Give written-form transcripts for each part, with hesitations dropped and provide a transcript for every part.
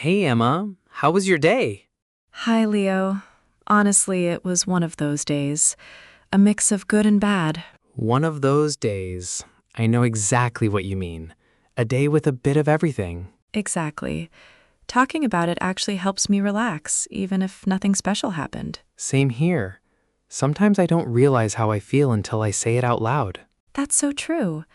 Hey, Emma. How was your day? Hi, Leo. Honestly, it was one of those days. A mix of good and bad. One of those days. I know exactly what you mean. A day with a bit of everything. Exactly. Talking about it actually helps me relax, even if nothing special happened. Same here. Sometimes I don't realize how I feel until I say it out loud. That's so true.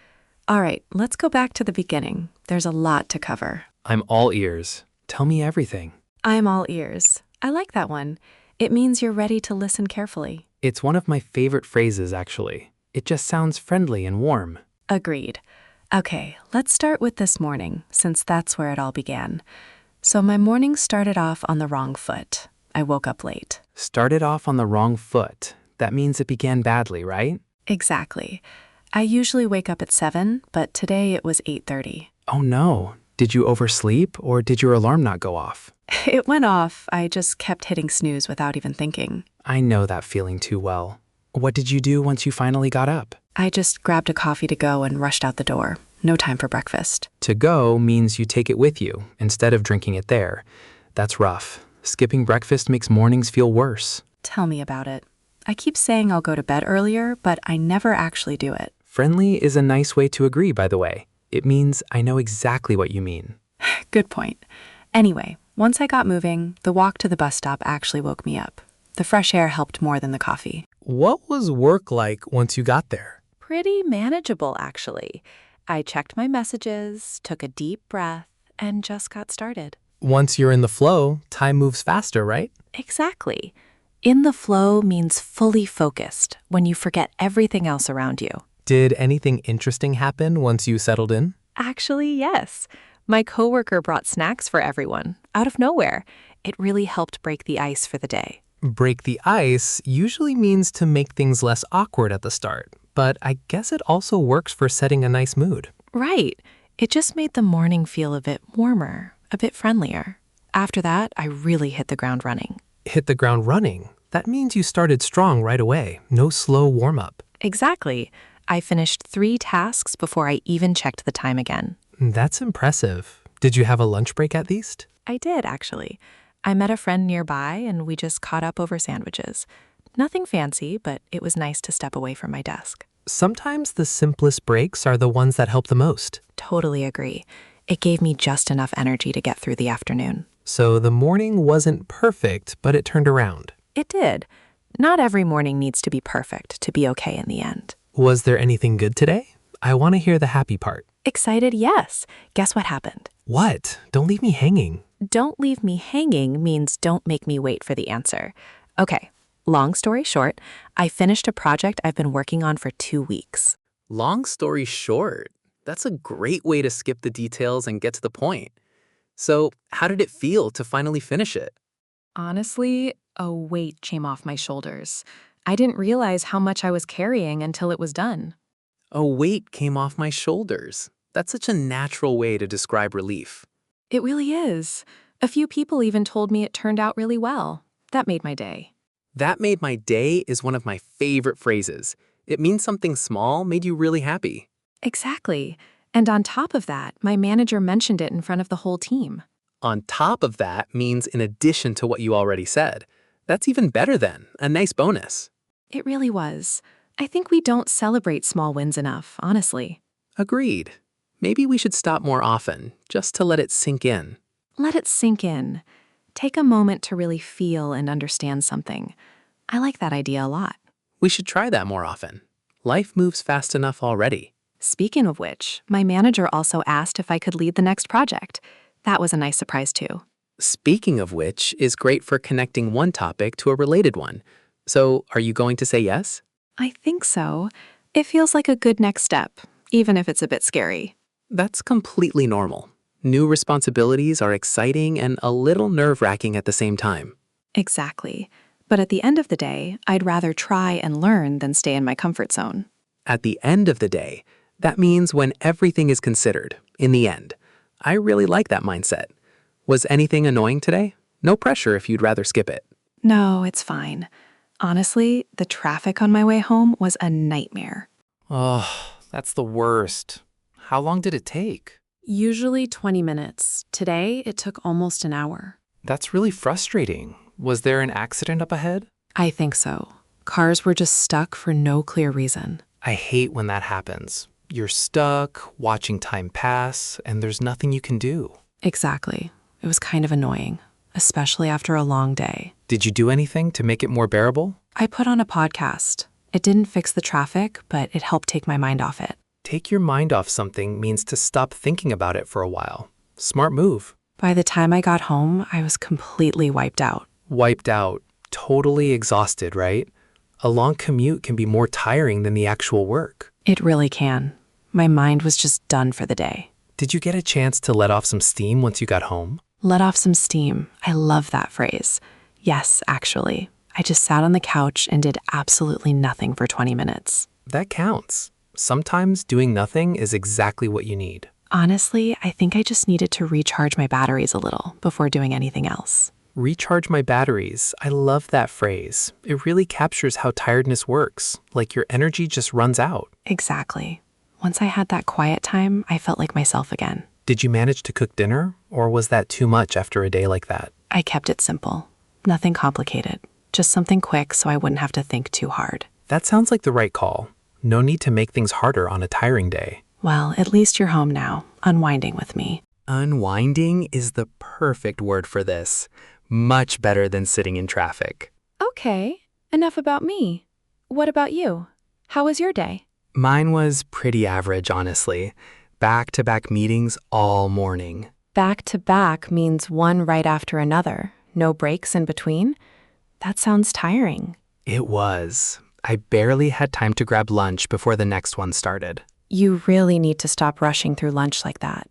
All right, let's go back to the beginning. There's a lot to cover. I'm all ears. Tell me everything. I'm all ears. I like that one. It means you're ready to listen carefully. It's one of my favorite phrases, actually. It just sounds friendly and warm. Agreed. Okay, let's start with this morning, since that's where it all began. So my morning started off on the wrong foot. I woke up late. Started off on the wrong foot. That means it began badly, right? Exactly. I usually wake up at 7, but today it was 8:30. Oh no. Did you oversleep or did your alarm not go off? It went off. I just kept hitting snooze without even thinking. I know that feeling too well. What did you do once you finally got up? I just grabbed a coffee to go and rushed out the door. No time for breakfast. To go means you take it with you instead of drinking it there. That's rough. Skipping breakfast makes mornings feel worse. Tell me about it. I keep saying I'll go to bed earlier, but I never actually do it. Friendly is a nice way to agree, by the way. It means I know exactly what you mean. Good point. Anyway, once I got moving, the walk to the bus stop actually woke me up. The fresh air helped more than the coffee. What was work like once you got there? Pretty manageable, actually. I checked my messages, took a deep breath, and just got started. Once you're in the flow, time moves faster, right? Exactly. In the flow means fully focused when you forget everything else around you. Did anything interesting happen once you settled in? Actually, yes. My coworker brought snacks for everyone, out of nowhere. It really helped break the ice for the day. Break the ice usually means to make things less awkward at the start, but I guess it also works for setting a nice mood. Right. It just made the morning feel a bit warmer, a bit friendlier. After that, I really hit the ground running. Hit the ground running. That means you started strong right away. No slow warm-up. Exactly. I finished 3 tasks before I even checked the time again. That's impressive. Did you have a lunch break at least? I did, actually. I met a friend nearby and we just caught up over sandwiches. Nothing fancy, but it was nice to step away from my desk. Sometimes the simplest breaks are the ones that help the most. Totally agree. It gave me just enough energy to get through the afternoon. So the morning wasn't perfect, but it turned around. It did. Not every morning needs to be perfect to be okay in the end. Was there anything good today? I want to hear the happy part. Excited, yes. Guess what happened? What? Don't leave me hanging. Don't leave me hanging means don't make me wait for the answer. Okay, long story short, I finished a project I've been working on for 2 weeks. Long story short, that's a great way to skip the details and get to the point. So, how did it feel to finally finish it? Honestly, a weight came off my shoulders. I didn't realize how much I was carrying until it was done. A weight came off my shoulders. That's such a natural way to describe relief. It really is. A few people even told me it turned out really well. That made my day. That made my day is one of my favorite phrases. It means something small made you really happy. Exactly. And on top of that, my manager mentioned it in front of the whole team. On top of that means in addition to what you already said. That's even better then, a nice bonus. It really was. I think we don't celebrate small wins enough, honestly. Agreed. Maybe we should stop more often, just to let it sink in. Let it sink in. Take a moment to really feel and understand something. I like that idea a lot. We should try that more often. Life moves fast enough already. Speaking of which, my manager also asked if I could lead the next project. That was a nice surprise too. Speaking of which is great for connecting one topic to a related one. So, are you going to say yes? I think so. It feels like a good next step, even if it's a bit scary. That's completely normal. New responsibilities are exciting and a little nerve-wracking at the same time. Exactly. But at the end of the day, I'd rather try and learn than stay in my comfort zone. At the end of the day, that means when everything is considered, in the end. I really like that mindset. Was anything annoying today? No pressure if you'd rather skip it. No, it's fine. Honestly, the traffic on my way home was a nightmare. Oh, that's the worst. How long did it take? Usually 20 minutes. Today, it took almost an hour. That's really frustrating. Was there an accident up ahead? I think so. Cars were just stuck for no clear reason. I hate when that happens. You're stuck, watching time pass, and there's nothing you can do. Exactly. It was kind of annoying, especially after a long day. Did you do anything to make it more bearable? I put on a podcast. It didn't fix the traffic, but it helped take my mind off it. Take your mind off something means to stop thinking about it for a while. Smart move. By the time I got home, I was completely wiped out. Wiped out, totally exhausted, right? A long commute can be more tiring than the actual work. It really can. My mind was just done for the day. Did you get a chance to let off some steam once you got home? Let off some steam. I love that phrase. Yes, actually. I just sat on the couch and did absolutely nothing for 20 minutes. That counts. Sometimes doing nothing is exactly what you need. Honestly, I think I just needed to recharge my batteries a little before doing anything else. Recharge my batteries. I love that phrase. It really captures how tiredness works, like your energy just runs out. Exactly. Once I had that quiet time, I felt like myself again. Did you manage to cook dinner, or was that too much after a day like that? I kept it simple. Nothing complicated. Just something quick so I wouldn't have to think too hard. That sounds like the right call. No need to make things harder on a tiring day. Well, at least you're home now, unwinding with me. Unwinding is the perfect word for this. Much better than sitting in traffic. Okay, enough about me. What about you? How was your day? Mine was pretty average, honestly. Back-to-back meetings all morning. Back to back means one right after another. No breaks in between? That sounds tiring. It was. I barely had time to grab lunch before the next one started. You really need to stop rushing through lunch like that.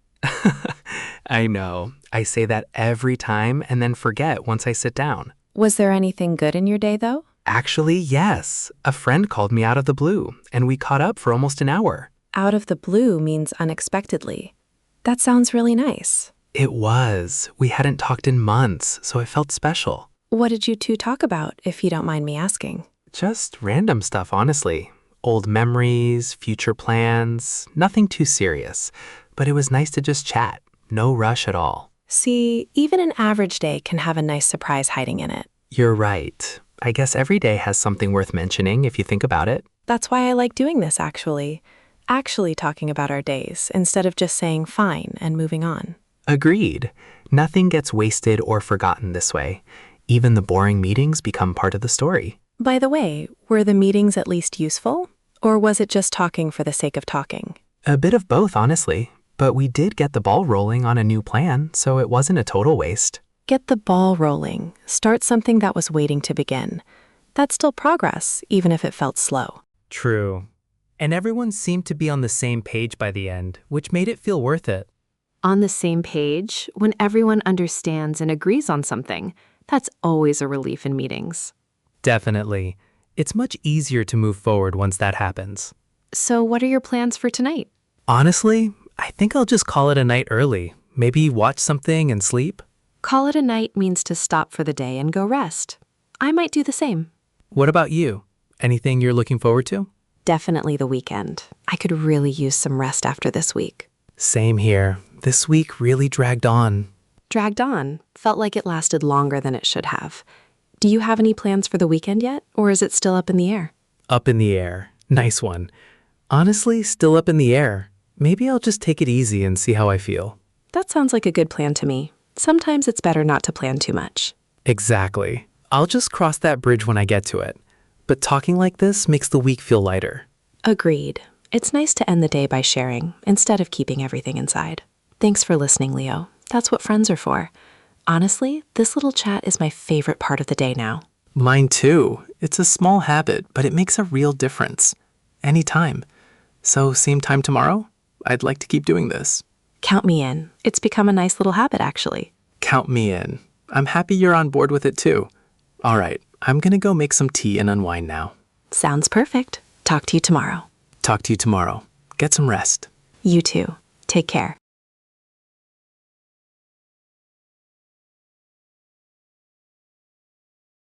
I know. I say that every time and then forget once I sit down. Was there anything good in your day, though? Actually, yes. A friend called me out of the blue, and we caught up for almost an hour. Out of the blue means unexpectedly. That sounds really nice. It was. We hadn't talked in months, so it felt special. What did you two talk about, if you don't mind me asking? Just random stuff, honestly. Old memories, future plans, nothing too serious. But it was nice to just chat. No rush at all. See, even an average day can have a nice surprise hiding in it. You're right. I guess every day has something worth mentioning if you think about it. That's why I like doing this, actually. Actually talking about our days, instead of just saying fine and moving on. Agreed. Nothing gets wasted or forgotten this way. Even the boring meetings become part of the story. By the way, were the meetings at least useful? Or was it just talking for the sake of talking? A bit of both, honestly. But we did get the ball rolling on a new plan, so it wasn't a total waste. Get the ball rolling. Start something that was waiting to begin. That's still progress, even if it felt slow. True. And everyone seemed to be on the same page by the end, which made it feel worth it. On the same page, when everyone understands and agrees on something, that's always a relief in meetings. Definitely. It's much easier to move forward once that happens. So what are your plans for tonight? Honestly, I think I'll just call it a night early. Maybe watch something and sleep. Call it a night means to stop for the day and go rest. I might do the same. What about you? Anything you're looking forward to? Definitely the weekend. I could really use some rest after this week. Same here. This week really dragged on. Dragged on. Felt like it lasted longer than it should have. Do you have any plans for the weekend yet, or is it still up in the air? Up in the air. Nice one. Honestly, still up in the air. Maybe I'll just take it easy and see how I feel. That sounds like a good plan to me. Sometimes it's better not to plan too much. Exactly. I'll just cross that bridge when I get to it. But talking like this makes the week feel lighter. Agreed. It's nice to end the day by sharing, instead of keeping everything inside. Thanks for listening, Leo. That's what friends are for. Honestly, this little chat is my favorite part of the day now. Mine too. It's a small habit, but it makes a real difference. Anytime. So same time tomorrow? I'd like to keep doing this. Count me in. It's become a nice little habit, actually. Count me in. I'm happy you're on board with it too. All right, I'm gonna go make some tea and unwind now. Sounds perfect. Talk to you tomorrow. Talk to you tomorrow. Get some rest. You too. Take care.